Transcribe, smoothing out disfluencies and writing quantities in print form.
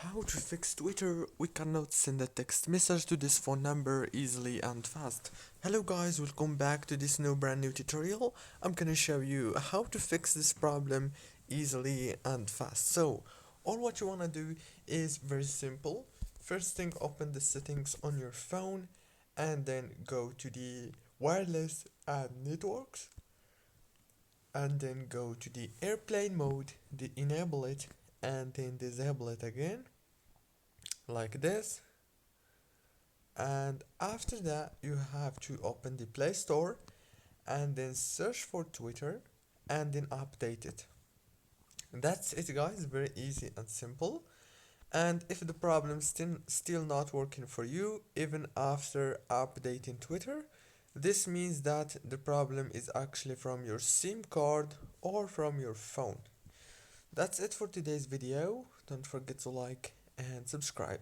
How to fix Twitter? We cannot send a text message to this phone number easily and fast. Hello guys, welcome back to this brand new tutorial. I'm gonna show you how to fix this problem easily and fast. So, all what you wanna do is very simple. First thing, open the settings on your phone and then go to the wireless and networks and then go to the airplane mode, enable it and then disable it again like this. And after that you have to open the Play Store and then search for Twitter and then update it. That's it guys, very easy and simple. And if the problem still not working for you even after updating Twitter, this means that the problem is actually from your SIM card or from your phone. That's it for today's video. Don't forget to like and subscribe.